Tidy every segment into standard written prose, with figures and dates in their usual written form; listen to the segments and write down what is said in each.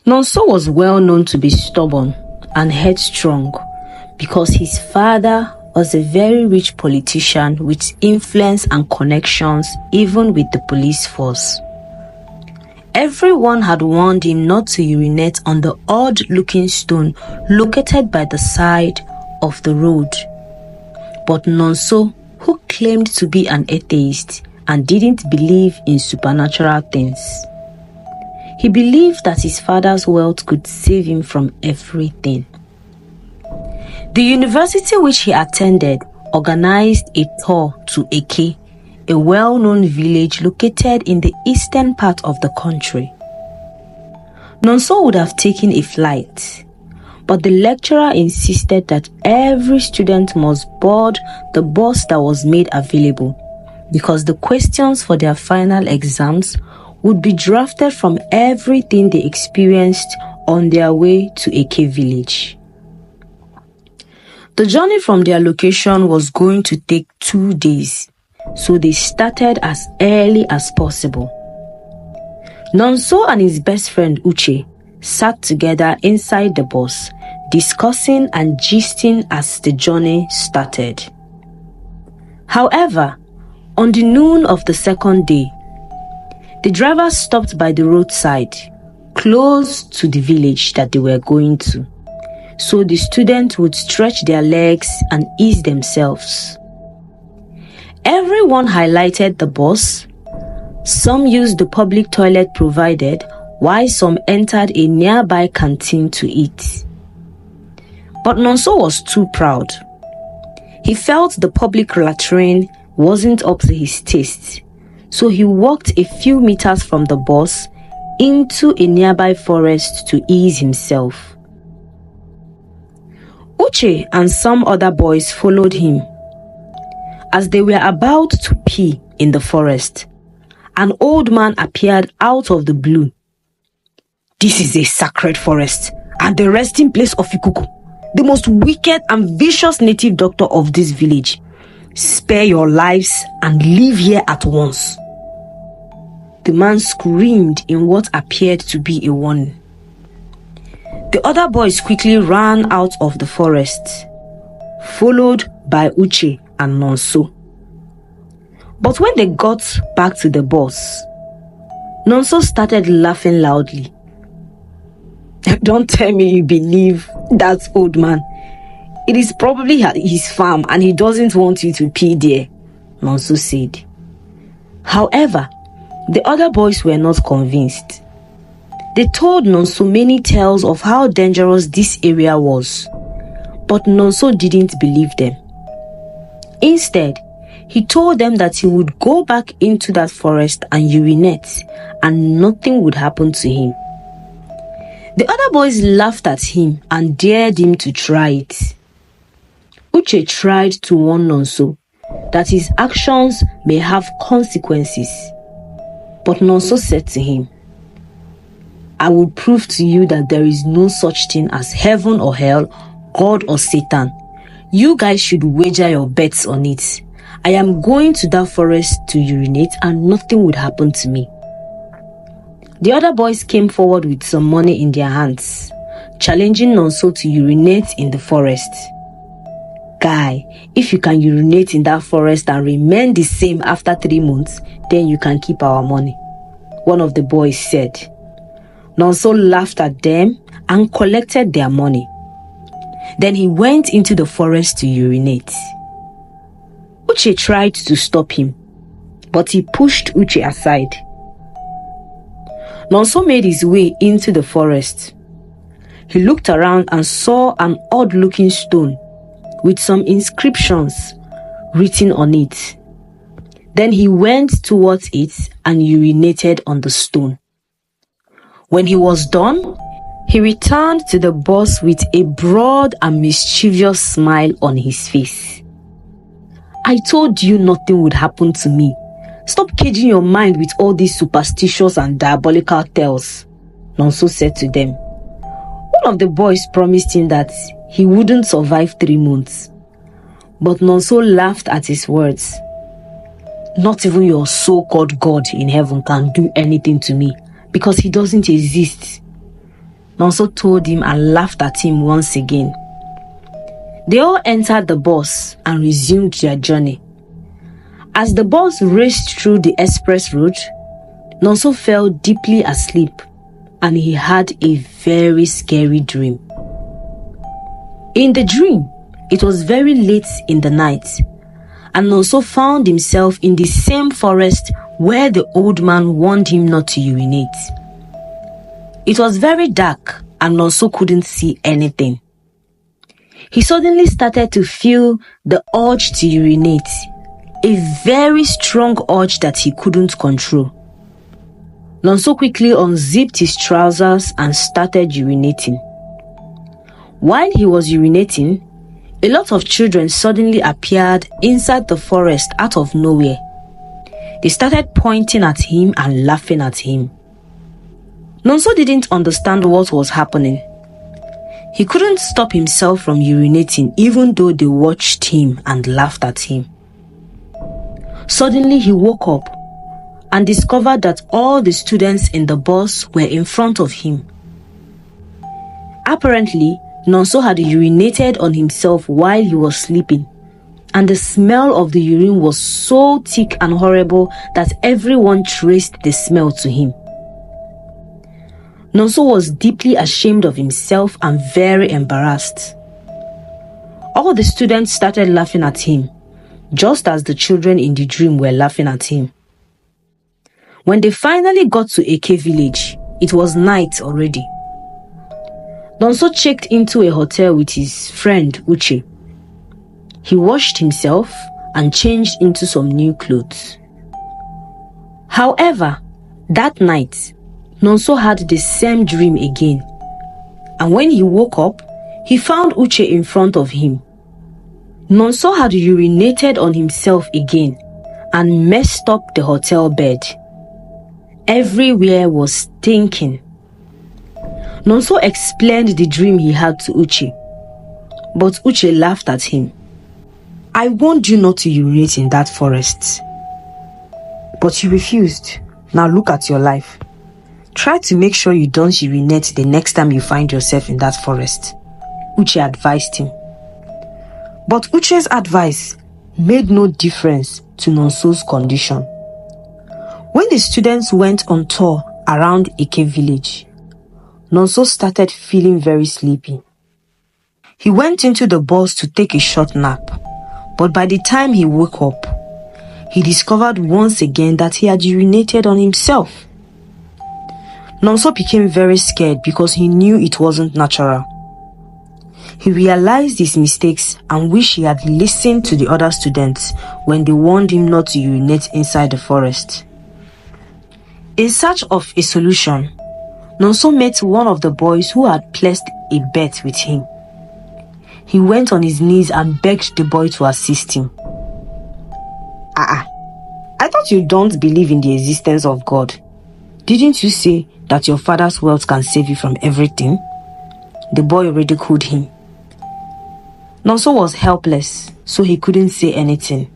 Nonso was well known to be stubborn and headstrong because his father was a very rich politician with influence and connections even with the police force. Everyone had warned him not to urinate on the odd-looking stone located by the side of the road. But Nonso, who claimed to be an atheist and didn't believe in supernatural things, he believed that his father's wealth could save him from everything. The university which he attended organized a tour to Eke, a well-known village located in the eastern part of the country. Nonso would have taken a flight, but the lecturer insisted that every student must board the bus that was made available because the questions for their final exams would be drafted from everything they experienced on their way to Eke village. The journey from their location was going to take 2 days, so they started as early as possible. Nonso and his best friend Uche sat together inside the bus, discussing and gisting as the journey started. However, on the noon of the second day, the driver stopped by the roadside, close to the village that they were going to, so the students would stretch their legs and ease themselves. Everyone highlighted the bus. Some used the public toilet provided, while some entered a nearby canteen to eat. But Nonso was too proud. He felt the public latrine wasn't up to his taste, so he walked a few meters from the bus into a nearby forest to ease himself. Uche and some other boys followed him. As they were about to pee in the forest, an old man appeared out of the blue. "This is a sacred forest and the resting place of Ikuku, the most wicked and vicious native doctor of this village. Spare your lives and leave here at once." The man screamed in what appeared to be a warning. The other boys quickly ran out of the forest, followed by Uche and Nonso. But when they got back to the bus, Nonso started laughing loudly. "Don't tell me you believe that old man. It is probably his farm and he doesn't want you to pee there," Nonso said. However, the other boys were not convinced. They told Nonso many tales of how dangerous this area was, but Nonso didn't believe them. Instead, he told them that he would go back into that forest and urinate and nothing would happen to him. The other boys laughed at him and dared him to try it. Uche tried to warn Nonso that his actions may have consequences, but Nonso said to him, "I will prove to you that there is no such thing as heaven or hell, God or Satan. You guys should wager your bets on it. I am going to that forest to urinate and nothing would happen to me." The other boys came forward with some money in their hands, challenging Nonso to urinate in the forest. "Guy, if you can urinate in that forest and remain the same after 3 months, then you can keep our money," one of the boys said. Nonso laughed at them and collected their money. Then he went into the forest to urinate. Uche tried to stop him, but he pushed Uche aside. Nonso made his way into the forest. He looked around and saw an odd-looking stone with some inscriptions written on it. Then he went towards it and urinated on the stone. When he was done, he returned to the bus with a broad and mischievous smile on his face. "I told you nothing would happen to me. Stop caging your mind with all these superstitious and diabolical tales," Nonso said to them. One of the boys promised him that he wouldn't survive 3 months, but Nonso laughed at his words. "Not even your so-called God in heaven can do anything to me because he doesn't exist." Nonso told him and laughed at him once again. They all entered the bus and resumed their journey. As the bus raced through the express road, Nonso fell deeply asleep and he had a very scary dream. In the dream, it was very late in the night, and Nonso found himself in the same forest where the old man warned him not to urinate. It was very dark and Nonso couldn't see anything. He suddenly started to feel the urge to urinate, a very strong urge that he couldn't control. Nonso quickly unzipped his trousers and started urinating. While he was urinating, a lot of children suddenly appeared inside the forest out of nowhere. They started pointing at him and laughing at him. Nonso didn't understand what was happening. He couldn't stop himself from urinating even though they watched him and laughed at him. Suddenly he woke up and discovered that all the students in the bus were in front of him. Apparently, Nonso had urinated on himself while he was sleeping, and the smell of the urine was so thick and horrible that everyone traced the smell to him. Nonso was deeply ashamed of himself and very embarrassed. All the students started laughing at him, just as the children in the dream were laughing at him. When they finally got to Eke village, it was night already. Nonso checked into a hotel with his friend Uche. He washed himself and changed into some new clothes. However, that night, Nonso had the same dream again. And when he woke up, he found Uche in front of him. Nonso had urinated on himself again and messed up the hotel bed. Everywhere was stinking. Nonso explained the dream he had to Uche, but Uche laughed at him. I warned you not to urinate in that forest, but you refused. Now look at your life. Try to make sure you don't urinate the next time you find yourself in that forest, Uche advised him. But Uche's advice made no difference to Nonso's condition. When the students went on tour around Eke village, Nonso started feeling very sleepy. He went into the bus to take a short nap, but by the time he woke up, he discovered once again that he had urinated on himself. Nonso became very scared because he knew it wasn't natural. He realized his mistakes and wished he had listened to the other students when they warned him not to urinate inside the forest. In search of a solution, Nonso met one of the boys who had placed a bet with him. He went on his knees and begged the boy to assist him. I thought you don't believe in the existence of God. Didn't you say that your father's wealth can save you from everything? The boy ridiculed him. Nonso was helpless, so he couldn't say anything.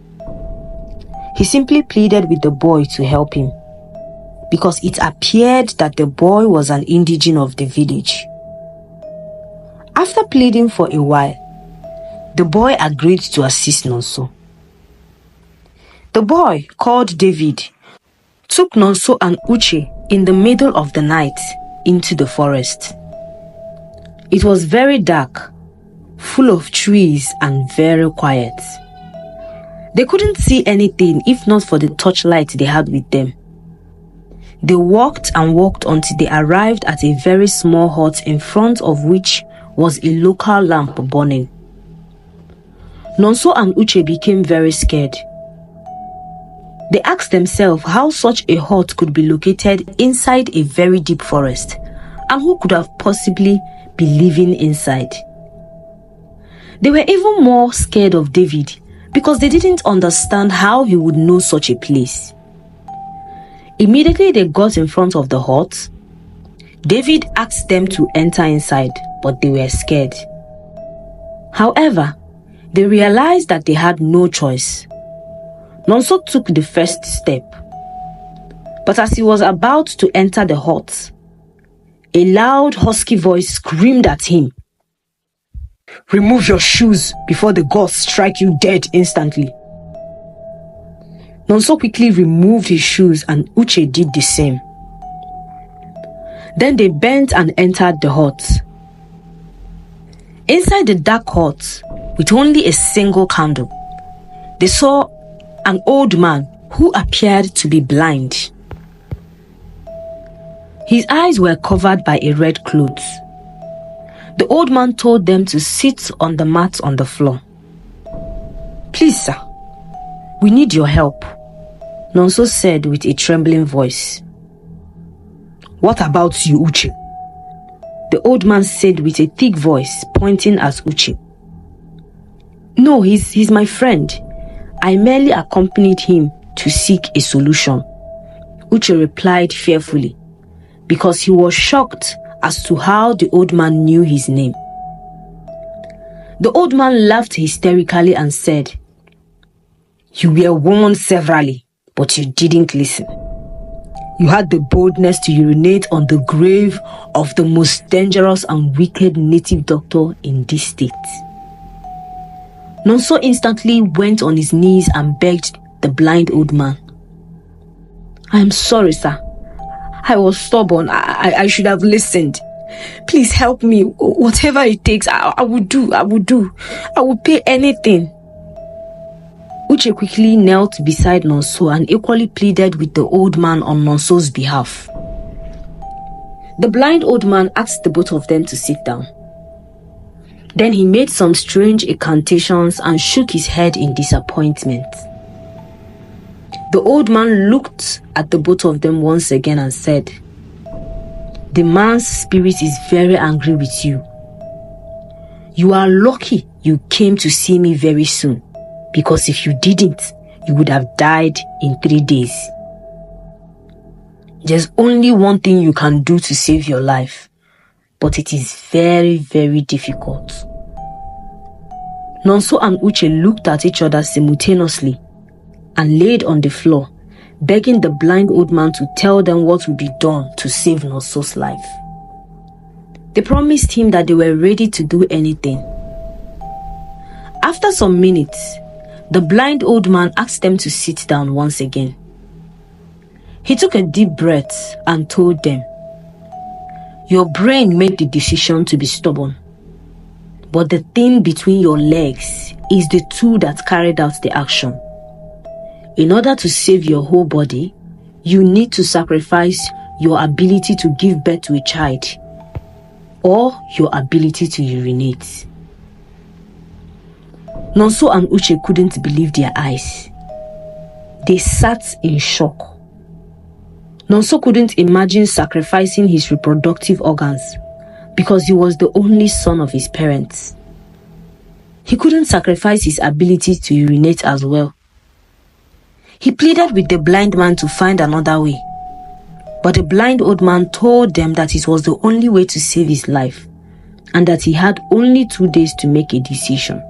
He simply pleaded with the boy to help him, because it appeared that the boy was an indigene of the village. After pleading for a while, the boy agreed to assist Nonso. The boy, called David, took Nonso and Uche in the middle of the night into the forest. It was very dark, full of trees and very quiet. They couldn't see anything if not for the torchlight they had with them. They walked and walked until they arrived at a very small hut in front of which was a local lamp burning. Nonso and Uche became very scared. They asked themselves how such a hut could be located inside a very deep forest, and who could have possibly be living inside. They were even more scared of David because they didn't understand how he would know such a place. Immediately they got in front of the hut, David asked them to enter inside, but they were scared. However, they realized that they had no choice. Nonso took the first step, but as he was about to enter the hut, A loud, husky voice screamed at him. "Remove your shoes before the gods strike you dead instantly." Nonso quickly removed his shoes and Uche did the same. Then they bent and entered the hut. Inside the dark hut, with only a single candle, they saw an old man who appeared to be blind. His eyes were covered by a red cloth. The old man told them to sit on the mat on the floor. "Please, sir, we need your help," Nonso said with a trembling voice. "What about you, Uche?" the old man said with a thick voice, pointing at Uche. "No, he's my friend. I merely accompanied him to seek a solution," Uche replied fearfully, because he was shocked as to how the old man knew his name. The old man laughed hysterically and said, "You were warned severally, but you didn't listen. You had the boldness to urinate on the grave of the most dangerous and wicked native doctor in this state." Nonso instantly went on his knees and begged the blind old man. "I am sorry, sir. I was stubborn. I should have listened. Please help me. Whatever it takes, I will do. I will pay anything." Uche quickly knelt beside Nonso and equally pleaded with the old man on Nonso's behalf. The blind old man asked the both of them to sit down. Then he made some strange incantations and shook his head in disappointment. The old man looked at the both of them once again and said, "The man's spirit is very angry with you. You are lucky you came to see me very soon, because if you didn't, you would have died in 3 days. There's only one thing you can do to save your life, but it is very, very difficult." Nonso and Uche looked at each other simultaneously and laid on the floor, begging the blind old man to tell them what would be done to save Nonso's life. They promised him that they were ready to do anything. After some minutes, the blind old man asked them to sit down once again. He took a deep breath and told them, "Your brain made the decision to be stubborn, but the thing between your legs is the tool that carried out the action. In order to save your whole body, you need to sacrifice your ability to give birth to a child or your ability to urinate." Nonso and Uche couldn't believe their eyes. They sat in shock. Nonso couldn't imagine sacrificing his reproductive organs because he was the only son of his parents. He couldn't sacrifice his ability to urinate as well. He pleaded with the blind man to find another way, but the blind old man told them that it was the only way to save his life and that he had only 2 days to make a decision.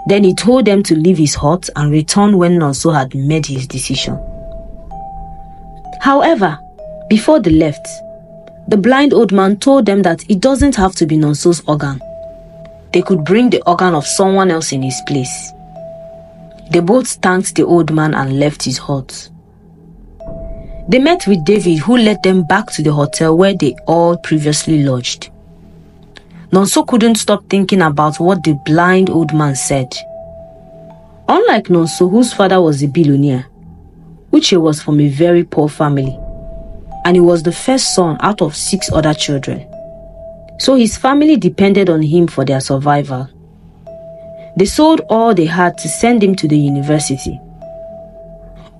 Then he told them to leave his hut and return when Nonso had made his decision. However, before they left, the blind old man told them that it doesn't have to be Nonso's organ. They could bring the organ of someone else in his place. They both thanked the old man and left his hut. They met with David, who led them back to the hotel where they all previously lodged. Nonso couldn't stop thinking about what the blind old man said. Unlike Nonso, whose father was a billionaire, Uche was from a very poor family, and he was the first son out of 6 other children. So his family depended on him for their survival. They sold all they had to send him to the university.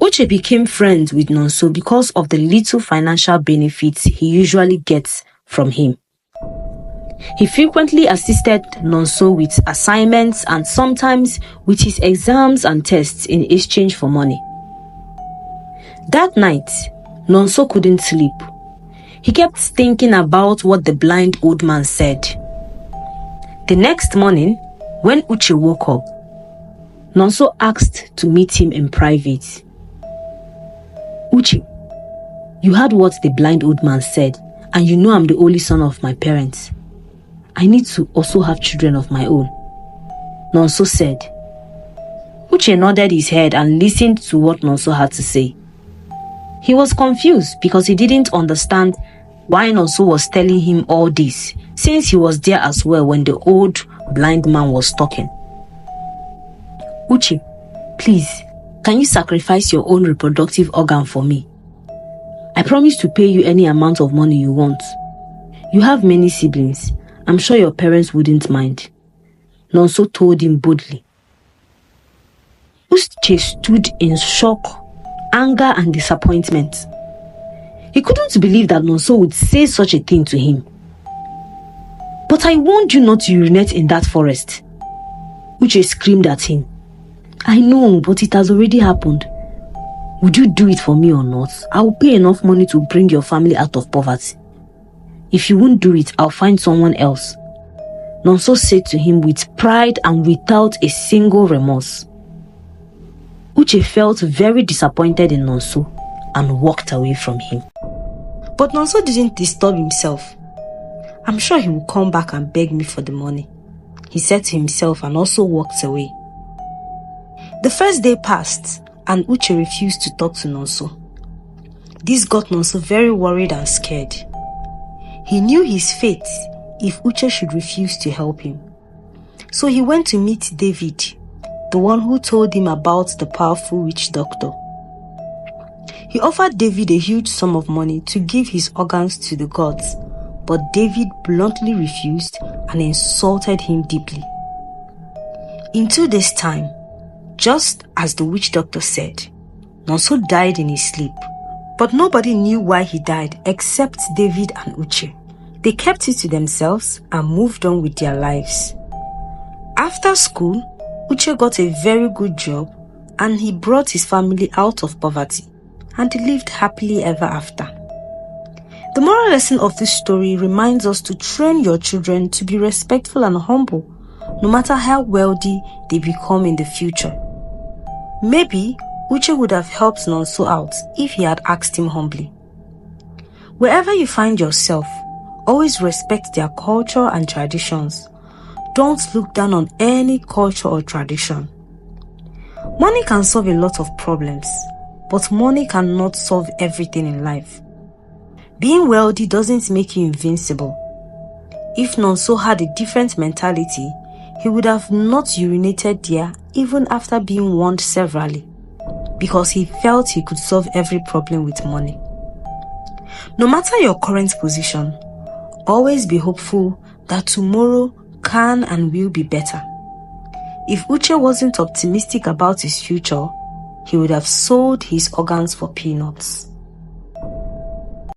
Uche became friends with Nonso because of the little financial benefits he usually gets from him. He frequently assisted Nonso with assignments and sometimes with his exams and tests in exchange for money. That night, Nonso couldn't sleep. He kept thinking about what the blind old man said. The next morning, when Uche woke up, Nonso asked to meet him in private. "Uche, you heard what the blind old man said And you know I'm the only son of my parents. I need to also have children of my own, Nonso said. Uche nodded his head and listened to what Nonso had to say. He was confused because he didn't understand why Nonso was telling him all this, since he was there as well when the old blind man was talking. Uche, please, can you sacrifice your own reproductive organ for me? I promise to pay you any amount of money you want. You have many siblings. I'm sure your parents wouldn't mind. Nonso told him boldly. Uche stood in shock, anger and disappointment. He couldn't believe that Nonso would say such a thing to him. But I warned you not to urinate in that forest. Uche screamed at him. I know, but it has already happened. Would you do it for me or not? I will pay enough money to bring your family out of poverty. If you won't do it, I'll find someone else. Nonso said to him with pride and without a single remorse. Uche felt very disappointed in Nonso and walked away from him. But Nonso didn't disturb himself. I'm sure he will come back and beg me for the money, he said to himself and also walked away. The first day passed and Uche refused to talk to Nonso. This got Nonso very worried and scared. He knew his fate if Uche should refuse to help him. So he went to meet David, the one who told him about the powerful witch doctor. He offered David a huge sum of money to give his organs to the gods, but David bluntly refused and insulted him deeply. In 2 days' time, just as the witch doctor said, Nonso died in his sleep, but nobody knew why he died except David and Uche. They kept it to themselves and moved on with their lives. After school, Uche got a very good job and he brought his family out of poverty and they lived happily ever after. The moral lesson of this story reminds us to train your children to be respectful and humble, no matter how wealthy they become in the future. Maybe Uche would have helped Nonso out if he had asked him humbly. Wherever you find yourself, always respect their culture and traditions. Don't look down on any culture or tradition. Money can solve a lot of problems, but money cannot solve everything in life. Being wealthy doesn't make you invincible. If Nonso had a different mentality, he would have not urinated there even after being warned severally, because he felt he could solve every problem with money. No matter your current position, always be hopeful that tomorrow can and will be better. If Uche wasn't optimistic about his future, he would have sold his organs for peanuts.